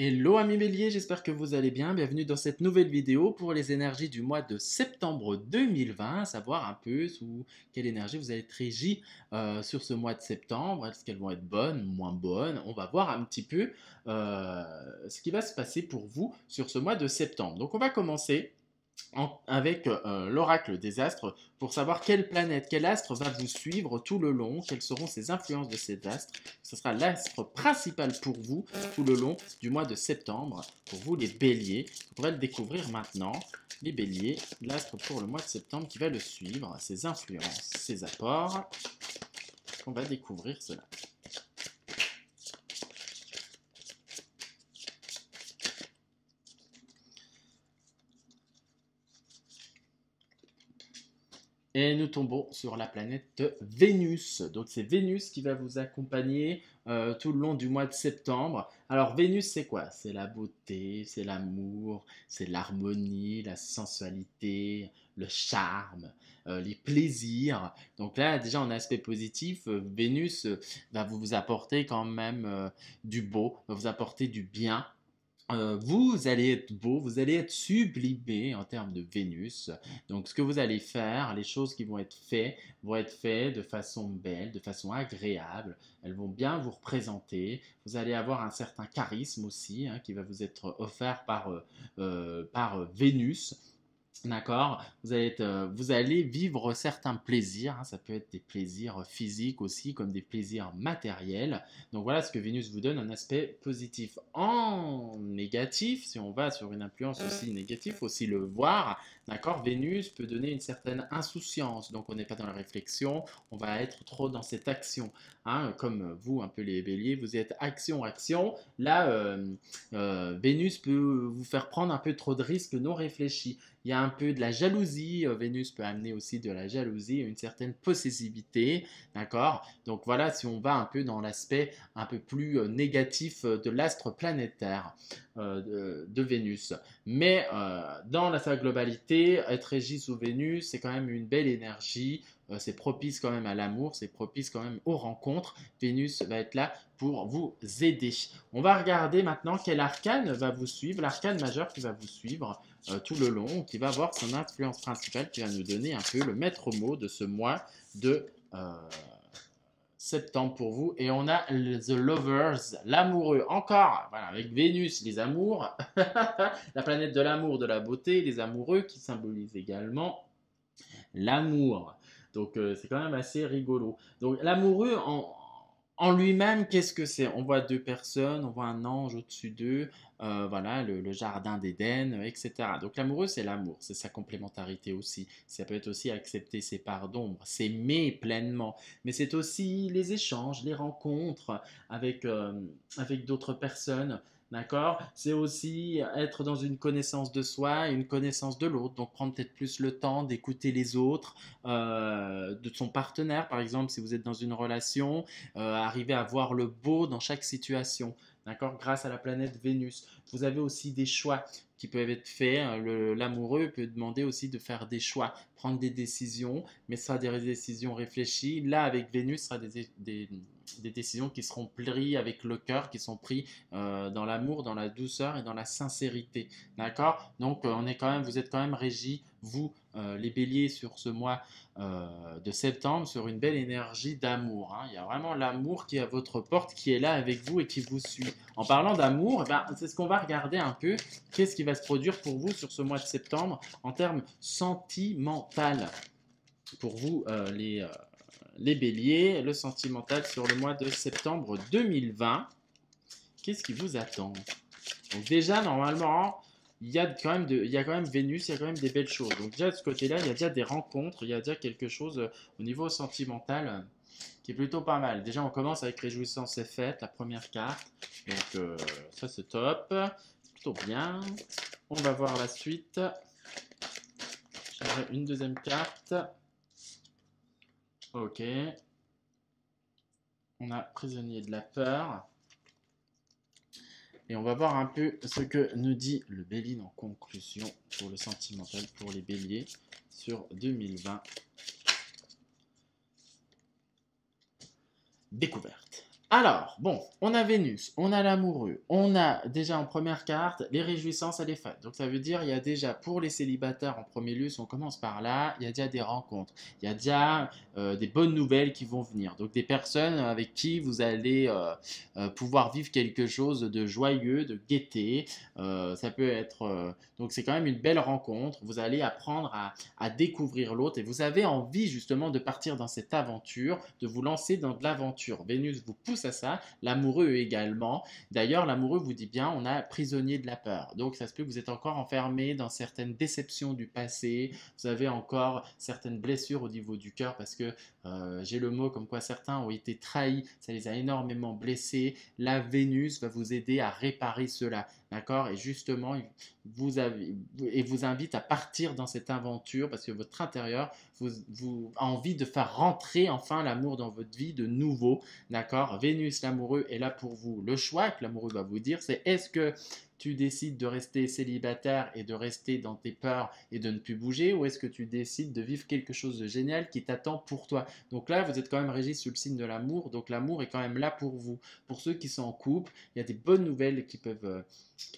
Hello amis béliers, j'espère que vous allez bien. Bienvenue dans cette nouvelle vidéo pour les énergies du mois de septembre 2020, savoir un peu sous quelle énergie vous allez être régi sur ce mois de septembre. Est-ce qu'elles vont être bonnes, moins bonnes? On va voir un petit peu ce qui va se passer pour vous sur ce mois de septembre. Donc on va commencer avec l'oracle des astres pour savoir quelle planète, quel astre va vous suivre tout le long, quelles seront ces influences de cet astre. Ce sera l'astre principal pour vous tout le long du mois de septembre. Pour vous les béliers, vous pourrez le découvrir maintenant. Les béliers, l'astre pour le mois de septembre qui va le suivre, ses influences, ses apports. On va découvrir cela. Et nous tombons sur la planète Vénus. Donc c'est Vénus qui va vous accompagner tout le long du mois de septembre. Alors Vénus c'est quoi? C'est la beauté, c'est l'amour, c'est l'harmonie, la sensualité, le charme, les plaisirs. Donc là déjà en aspect positif, Vénus va vous apporter quand même du beau, va vous apporter du bien. Vous allez être beau, vous allez être sublimé en termes de Vénus. Donc, ce que vous allez faire, les choses qui vont être faites de façon belle, de façon agréable. Elles vont bien vous représenter. Vous allez avoir un certain charisme aussi hein, qui va vous être offert par Vénus. D'accord. Vous allez vivre certains plaisirs, hein, ça peut être des plaisirs physiques aussi, comme des plaisirs matériels. Donc voilà ce que Vénus vous donne, un aspect positif. En négatif, si on va sur une influence aussi négative, faut aussi le voir. D'accord. Vénus peut donner une certaine insouciance, donc on n'est pas dans la réflexion, on va être trop dans cette action. Hein, comme vous, un peu les béliers, vous êtes action, action. Là, Vénus peut vous faire prendre un peu trop de risques non réfléchis. Il y a un peu de la jalousie. Vénus peut amener aussi de la jalousie, une certaine possessivité. D'accord. Donc voilà, si on va un peu dans l'aspect un peu plus négatif de l'astre planétaire de Vénus. Mais dans sa globalité, être régi sous Vénus, c'est quand même une belle énergie. C'est propice quand même à l'amour, c'est propice quand même aux rencontres. Vénus va être là pour vous aider. On va regarder maintenant quel arcane va vous suivre, l'arcane majeur qui va vous suivre tout le long, qui va avoir son influence principale, qui va nous donner un peu le maître mot de ce mois de septembre pour vous. Et on a The Lovers, l'amoureux, encore, voilà, avec Vénus, les amours, la planète de l'amour, de la beauté, les amoureux qui symbolisent également l'amour. Donc c'est quand même assez rigolo. Donc l'amoureux en lui-même, qu'est-ce que c'est? On voit deux personnes, on voit un ange au-dessus d'eux, voilà, le jardin d'Éden, etc. Donc l'amoureux, c'est l'amour, c'est sa complémentarité aussi. Ça peut être aussi accepter ses parts d'ombre, s'aimer pleinement, mais c'est aussi les échanges, les rencontres avec d'autres personnes. D'accord. C'est aussi être dans une connaissance de soi et une connaissance de l'autre. Donc prendre peut-être plus le temps d'écouter les autres, de son partenaire, par exemple, si vous êtes dans une relation, arriver à voir le beau dans chaque situation. D'accord. Grâce à la planète Vénus. Vous avez aussi des choix qui peuvent être faits. L'amoureux peut demander aussi de faire des choix, prendre des décisions, mais ce sera des décisions réfléchies. Là, avec Vénus, ce sera des décisions qui seront prises avec le cœur, qui sont prises dans l'amour, dans la douceur et dans la sincérité. D'accord. Donc, vous êtes quand même régi, vous, les béliers, sur ce mois de septembre, sur une belle énergie d'amour. Hein. Il y a vraiment l'amour qui est à votre porte, qui est là avec vous et qui vous suit. En parlant d'amour, eh ben, c'est ce qu'on va regarder un peu. Qu'est-ce qui va se produire pour vous sur ce mois de septembre en termes sentimental? Pour vous, les béliers, le sentimental sur le mois de septembre 2020. Qu'est-ce qui vous attend? Donc déjà, normalement, il y a quand même Vénus, il y a quand même des belles choses. Donc déjà de ce côté-là, il y a déjà des rencontres, il y a déjà quelque chose au niveau sentimental qui est plutôt pas mal. Déjà, on commence avec Réjouissance et Fête, la première carte. Donc ça, c'est top. C'est plutôt bien. On va voir la suite. J'aurai une deuxième carte. Ok. On a Prisonnier de la peur. Et on va voir un peu ce que nous dit le Béline en conclusion pour le sentimental pour les béliers sur 2020. Découverte. Alors, bon, on a Vénus, on a l'amoureux, on a déjà en première carte les réjouissances et les fêtes. Donc ça veut dire il y a déjà pour les célibataires en premier lieu, si on commence par là, il y a déjà des rencontres, il y a déjà des bonnes nouvelles qui vont venir. Donc des personnes avec qui vous allez pouvoir vivre quelque chose de joyeux, de gaieté. Ça peut être donc c'est quand même une belle rencontre. Vous allez apprendre à découvrir l'autre et vous avez envie justement de partir dans cette aventure, de vous lancer dans de l'aventure. Vénus vous pousse à ça, l'amoureux également. D'ailleurs, l'amoureux vous dit bien, on a prisonnier de la peur. Donc ça se peut que vous êtes encore enfermé dans certaines déceptions du passé, vous avez encore certaines blessures au niveau du cœur parce que j'ai le mot comme quoi certains ont été trahis, ça les a énormément blessés. La Vénus va vous aider à réparer cela. D'accord. Et justement, il vous invite à partir dans cette aventure parce que votre intérieur vous a envie de faire rentrer enfin l'amour dans votre vie de nouveau. D'accord. Vénus, l'amoureux, est là pour vous. Le choix que l'amoureux va vous dire, c'est est-ce que tu décides de rester célibataire et de rester dans tes peurs et de ne plus bouger, ou est-ce que tu décides de vivre quelque chose de génial qui t'attend pour toi? Donc là, vous êtes quand même régi sous le signe de l'amour, donc l'amour est quand même là pour vous. Pour ceux qui sont en couple, il y a des bonnes nouvelles qui peuvent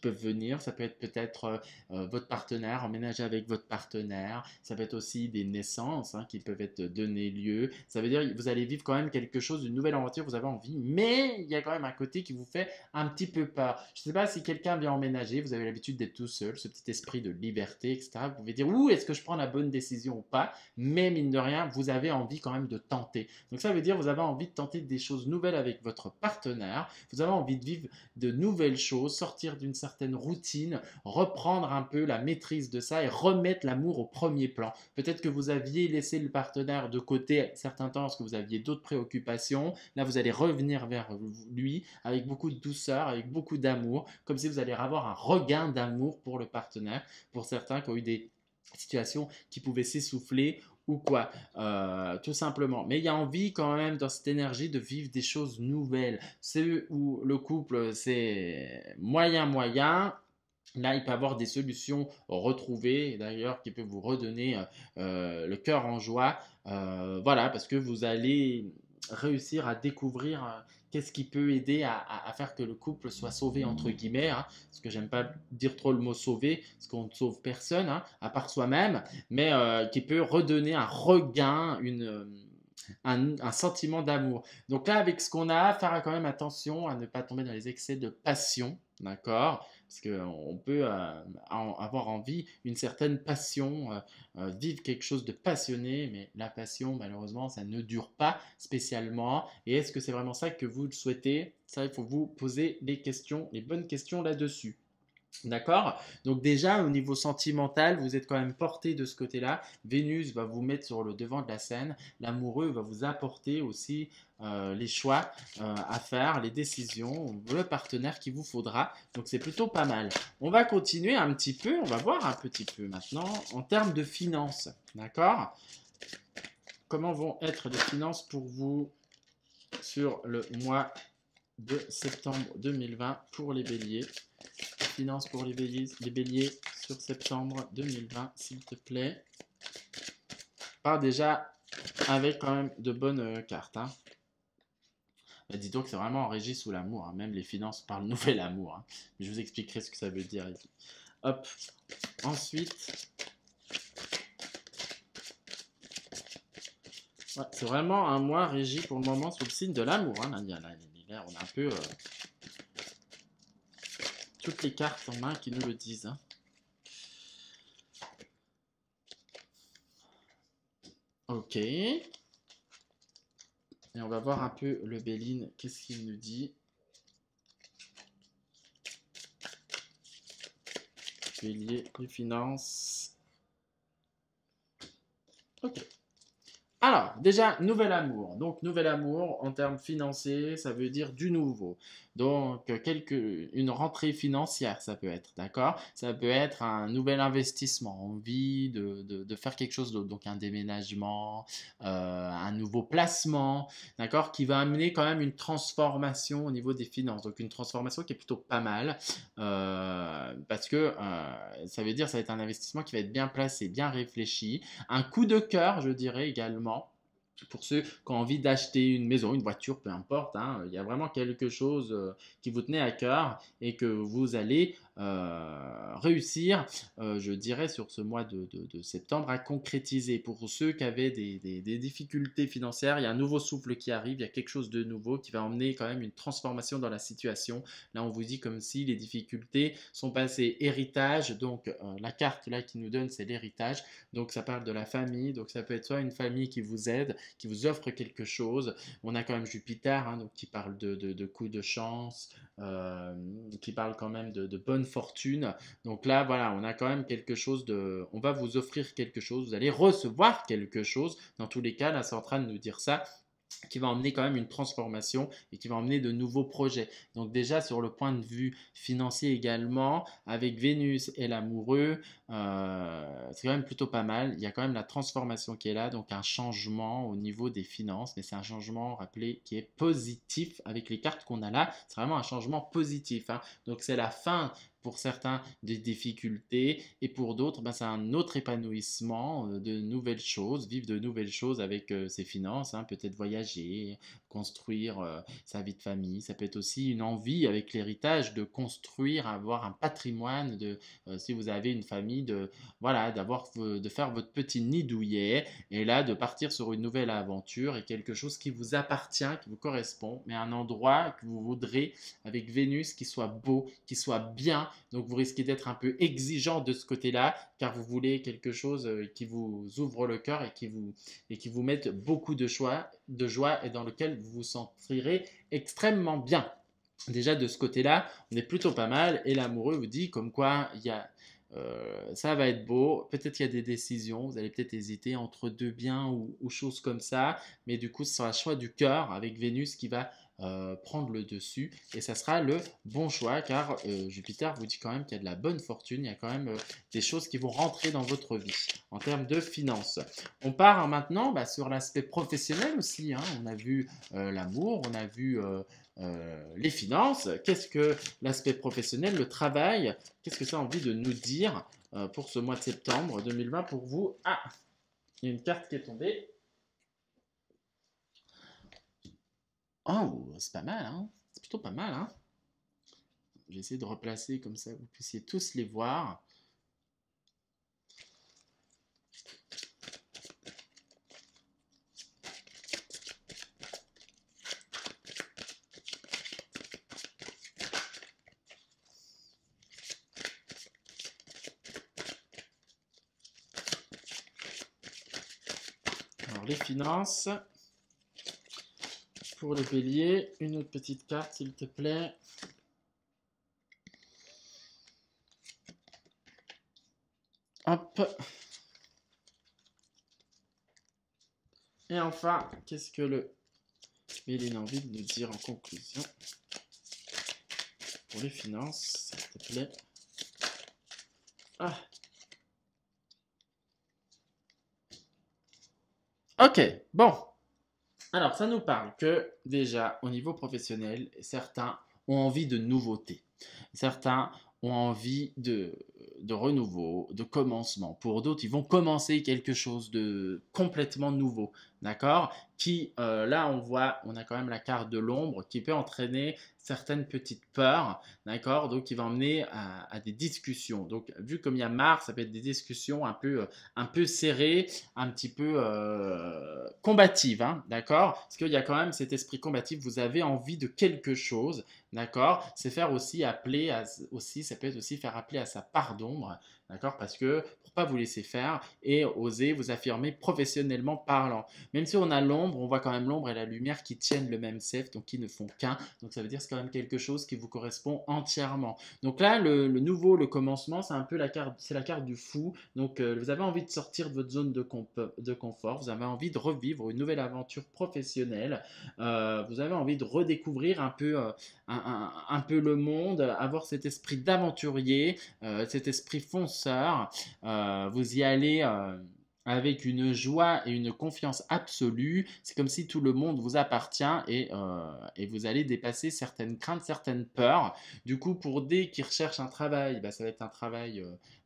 venir. Ça peut être peut-être votre partenaire, emménager avec votre partenaire. Ça peut être aussi des naissances qui peuvent être données lieu. Ça veut dire que vous allez vivre quand même quelque chose, une nouvelle aventure, vous avez envie, mais il y a quand même un côté qui vous fait un petit peu peur. Je ne sais pas si quelqu'un vient emménager, vous avez l'habitude d'être tout seul, ce petit esprit de liberté, etc. Vous pouvez dire, ouh, est-ce que je prends la bonne décision ou pas? Mais mine de rien, vous avez envie quand même de tenter. Donc ça veut dire, vous avez envie de tenter des choses nouvelles avec votre partenaire. Vous avez envie de vivre de nouvelles choses, sortir d'une certaine routine, reprendre un peu la maîtrise de ça et remettre l'amour au premier plan. Peut-être que vous aviez laissé le partenaire de côté certains temps parce que vous aviez d'autres préoccupations. Là, vous allez revenir vers lui avec beaucoup de douceur, avec beaucoup d'amour, comme si vous allez avoir un regain d'amour pour le partenaire, pour certains qui ont eu des situations qui pouvaient s'essouffler ou quoi, tout simplement. Mais il y a envie quand même dans cette énergie de vivre des choses nouvelles. C'est où le couple, c'est moyen, moyen. Là, il peut y avoir des solutions retrouvées, d'ailleurs, qui peuvent vous redonner le cœur en joie. Voilà, parce que vous allez réussir à découvrir qu'est-ce qui peut aider à faire que le couple soit sauvé, entre guillemets. Parce que j'aime pas dire trop le mot sauver, parce qu'on ne sauve personne, à part soi-même, mais qui peut redonner un regain, un sentiment d'amour. Donc là, avec ce qu'on a, faire quand même attention à ne pas tomber dans les excès de passion, d'accord? Parce qu'on peut avoir envie, une certaine passion, vivre quelque chose de passionné, mais la passion, malheureusement, ça ne dure pas spécialement. Et est-ce que c'est vraiment ça que vous le souhaitez? Ça, il faut vous poser les questions, les bonnes questions là-dessus. D'accord. Donc déjà, au niveau sentimental, vous êtes quand même porté de ce côté-là. Vénus va vous mettre sur le devant de la scène. L'amoureux va vous apporter aussi les choix à faire, les décisions, le partenaire qu'il vous faudra. Donc c'est plutôt pas mal. On va continuer un petit peu, on va voir un petit peu maintenant en termes de finances. D'accord. Comment vont être les finances pour vous sur le mois de septembre 2020 pour les béliers? Finances pour les béliers sur septembre 2020, s'il te plaît. Part déjà avec quand même de bonnes cartes. Bah, dis donc, c'est vraiment régi sous l'amour. Même les finances parlent nouvel amour. Je vous expliquerai ce que ça veut dire ici. Hop. Ensuite, ouais, c'est vraiment un mois régi pour le moment sous le signe de l'amour. Là, on a un peu toutes les cartes en main qui nous le disent. Ok. Et on va voir un peu le Béline, qu'est-ce qu'il nous dit. Bélier, les finances. Ok. Alors, déjà, nouvel amour. Donc, nouvel amour, en termes financiers, ça veut dire du nouveau. Donc, une rentrée financière, ça peut être, d'accord? Ça peut être un nouvel investissement, envie de faire quelque chose d'autre. Donc, un déménagement, un nouveau placement, d'accord? Qui va amener quand même une transformation au niveau des finances. Donc, une transformation qui est plutôt pas mal. Parce que ça veut dire que ça va être un investissement qui va être bien placé, bien réfléchi. Un coup de cœur, je dirais également. Pour ceux qui ont envie d'acheter une maison, une voiture, peu importe, hein, il y a vraiment quelque chose qui vous tenait à cœur et que vous allez réussir, je dirais, sur ce mois de septembre à concrétiser. Pour ceux qui avaient des difficultés financières, il y a un nouveau souffle qui arrive, il y a quelque chose de nouveau qui va emmener quand même une transformation dans la situation. Là, on vous dit comme si les difficultés sont passées héritage, donc la carte là qui nous donne, c'est l'héritage. Donc ça parle de la famille, donc ça peut être soit une famille qui vous aide, qui vous offre quelque chose. On a quand même Jupiter, hein, donc qui parle de coups de chance, qui parle quand même de bonne fortune. Donc là, voilà, on a quand même quelque chose de... On va vous offrir quelque chose, vous allez recevoir quelque chose. Dans tous les cas, là, c'est en train de nous dire ça, qui va emmener quand même une transformation et qui va emmener de nouveaux projets. Donc déjà sur le point de vue financier également, avec Vénus et l'amoureux, c'est quand même plutôt pas mal. Il y a quand même la transformation qui est là, donc un changement au niveau des finances, mais c'est un changement, rappelez, qui est positif avec les cartes qu'on a là. C'est vraiment un changement positif, hein. Donc c'est la fin pour certains des difficultés et pour d'autres, ben, c'est un autre épanouissement de nouvelles choses, vivre de nouvelles choses avec ses finances, hein, peut-être voyager, construire sa vie de famille. Ça peut être aussi une envie avec l'héritage de construire, avoir un patrimoine, si vous avez une famille, voilà, de faire votre petit nid douillet et là de partir sur une nouvelle aventure et quelque chose qui vous appartient, qui vous correspond, mais un endroit que vous voudrez avec Vénus qui soit beau, qui soit bien. Donc vous risquez d'être un peu exigeant de ce côté-là, car vous voulez quelque chose qui vous ouvre le cœur et qui vous mette beaucoup de joie et dans lequel vous vous sentirez extrêmement bien. Déjà de ce côté-là, on est plutôt pas mal et l'amoureux vous dit comme quoi ça va être beau, peut-être qu'il y a des décisions, vous allez peut-être hésiter entre deux biens ou choses comme ça, mais du coup ce sera un choix du cœur avec Vénus qui va prendre le dessus et ça sera le bon choix car Jupiter vous dit quand même qu'il y a de la bonne fortune, il y a quand même des choses qui vont rentrer dans votre vie en termes de finances. On part maintenant sur l'aspect professionnel aussi, hein. On a vu l'amour, on a vu les finances. Qu'est-ce que l'aspect professionnel, le travail, qu'est-ce que ça a envie de nous dire pour ce mois de septembre 2020 pour vous? Ah, il y a une carte qui est tombée. Oh, c'est pas mal, hein? C'est plutôt pas mal, hein? J'ai essayé de replacer comme ça, vous puissiez tous les voir. Alors, les finances. Pour les béliers, une autre petite carte, s'il te plaît. Hop. Et enfin, qu'est-ce que le bélier a envie de nous dire en conclusion pour les finances, s'il te plaît. Ah. Ok, bon. Alors, ça nous parle que déjà, au niveau professionnel, certains ont envie de nouveautés. Certains ont envie de renouveau, de commencement. Pour d'autres, ils vont commencer quelque chose de complètement nouveau, d'accord? Qui, là, on a quand même la carte de l'ombre qui peut entraîner certaines petites peurs, d'accord? Donc, qui va emmener à des discussions. Donc, vu comme il y a Mars, ça peut être des discussions un peu serrées, un petit peu combatives, hein, d'accord? Parce qu'il y a quand même cet esprit combatif, vous avez envie de quelque chose, d'accord? C'est faire aussi appeler, aussi, ça peut être aussi faire appeler à sa part d'ombre, d'accord? Parce que pour pas vous laisser faire et oser vous affirmer professionnellement parlant. Même si on a l'ombre, on voit quand même l'ombre et la lumière qui tiennent le même cercle, donc qui ne font qu'un. Donc ça veut dire que c'est quand même quelque chose qui vous correspond entièrement. Donc là, le nouveau, le commencement, c'est un peu c'est la carte du fou. Donc vous avez envie de sortir de votre zone de confort, vous avez envie de revivre une nouvelle aventure professionnelle, vous avez envie de redécouvrir un peu le monde, avoir cet esprit d'aventurier, cet esprit fonceur. Vous y allez avec une joie et une confiance absolue. C'est comme si tout le monde vous appartient et vous allez dépasser certaines craintes, certaines peurs. Du coup, pour dès qui recherchent un travail, bah, ça va être un travail,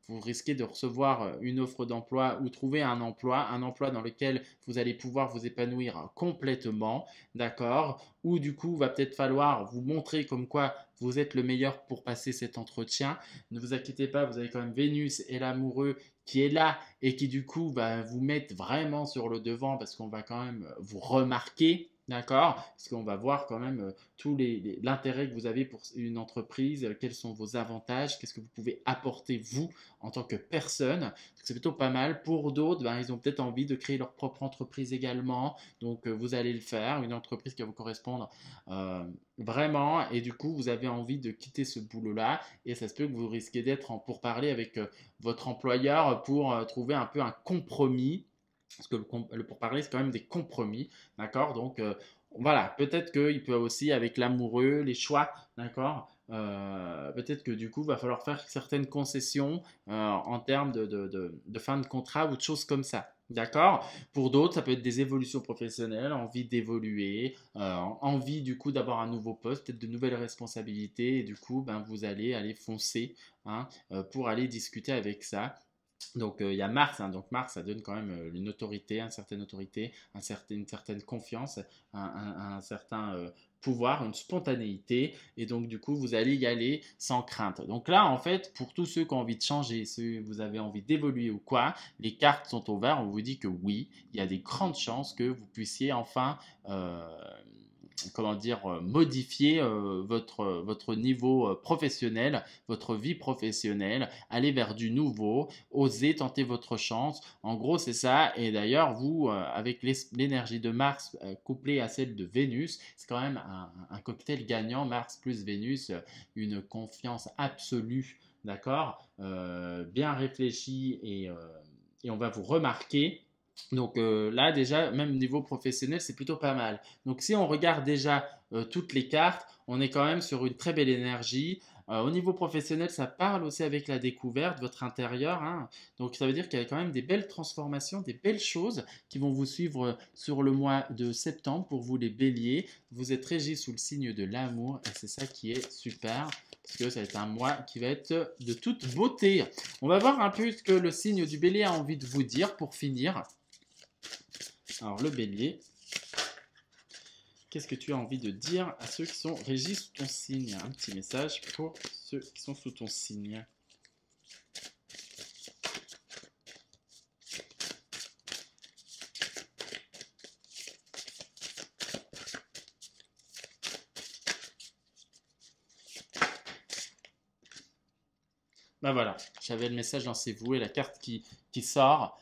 vous risquez de recevoir une offre d'emploi ou trouver un emploi dans lequel vous allez pouvoir vous épanouir complètement, d'accord? Ou du coup, va peut-être falloir vous montrer comme quoi vous êtes le meilleur pour passer cet entretien. Ne vous inquiétez pas, vous avez quand même Vénus et l'amoureux qui est là et qui du coup va vous mettre vraiment sur le devant parce qu'on va quand même vous remarquer, d'accord? Parce qu'on va voir quand même tout l'intérêt que vous avez pour une entreprise, quels sont vos avantages, qu'est-ce que vous pouvez apporter vous en tant que personne. C'est plutôt pas mal. Pour d'autres, ben, ils ont peut-être envie de créer leur propre entreprise également, donc vous allez le faire, une entreprise qui va vous correspondre vraiment, et du coup vous avez envie de quitter ce boulot-là, et ça se peut que vous risquez d'être en pourparlers avec votre employeur pour trouver un peu un compromis, parce que le pourparler, c'est quand même des compromis, d'accord? Donc, voilà, peut-être qu'il peut aussi, avec l'amoureux, les choix, d'accord? Peut-être que du coup, il va falloir faire certaines concessions en termes de fin de contrat ou de choses comme ça. D'accord? Pour d'autres, ça peut être des évolutions professionnelles, envie d'évoluer, envie du coup d'avoir un nouveau poste, peut-être de nouvelles responsabilités, et du coup, ben, vous allez aller foncer, hein, pour aller discuter avec ça. Donc il y a Mars, hein, donc Mars, ça donne quand même une certaine autorité, une certaine confiance, un certain pouvoir, une spontanéité, et donc du coup vous allez y aller sans crainte. Donc là en fait, pour tous ceux qui ont envie de changer, ceux que vous avez envie d'évoluer ou quoi, les cartes sont ouvertes, on vous dit que oui, il y a des grandes chances que vous puissiez enfin comment dire, modifier votre niveau professionnel, votre vie professionnelle, aller vers du nouveau, oser tenter votre chance. En gros, c'est ça. Et d'ailleurs, vous, avec l'énergie de Mars couplée à celle de Vénus, c'est quand même un cocktail gagnant. Mars plus Vénus, une confiance absolue, d'accord, bien réfléchie, et on va vous remarquer. Donc là déjà, même niveau professionnel, c'est plutôt pas mal. Donc si on regarde déjà toutes les cartes, on est quand même sur une très belle énergie. Au niveau professionnel, ça parle aussi avec la découverte, votre intérieur, hein. Donc ça veut dire qu'il y a quand même des belles transformations, des belles choses qui vont vous suivre sur le mois de septembre pour vous les béliers. Vous êtes régis sous le signe de l'amour, et c'est ça qui est super, parce que ça va être un mois qui va être de toute beauté. On va voir un peu ce que le signe du bélier a envie de vous dire pour finir. Alors le bélier, qu'est-ce que tu as envie de dire à ceux qui sont régis sous ton signe? Un petit message pour ceux qui sont sous ton signe. Ben voilà, j'avais le message lancez-vous, et la carte qui sort,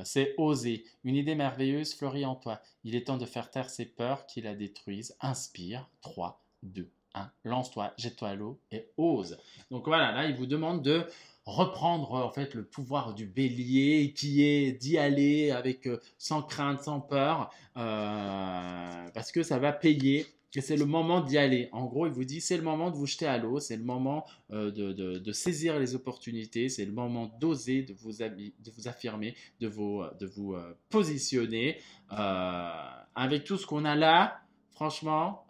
c'est oser. Une idée merveilleuse fleurit en toi. Il est temps de faire taire ces peurs qui la détruisent. Inspire. 3, 2, 1. Lance-toi, jette-toi à l'eau et ose. Donc voilà, là, il vous demande de reprendre en fait le pouvoir du bélier qui est d'y aller avec sans crainte, sans peur, parce que ça va payer. Et c'est le moment d'y aller. En gros, il vous dit, c'est le moment de vous jeter à l'eau, c'est le moment de saisir les opportunités, c'est le moment d'oser, de vous affirmer, de vous positionner. Avec tout ce qu'on a là, franchement,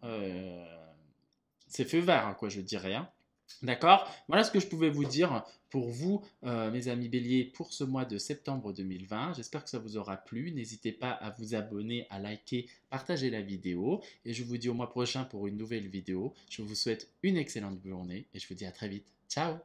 c'est feu vert, hein, quoi, je dirais, hein. D'accord? Voilà ce que je pouvais vous dire pour vous, mes amis béliers, pour ce mois de septembre 2020. J'espère que ça vous aura plu. N'hésitez pas à vous abonner, à liker, partager la vidéo. Et je vous dis au mois prochain pour une nouvelle vidéo. Je vous souhaite une excellente journée et je vous dis à très vite. Ciao!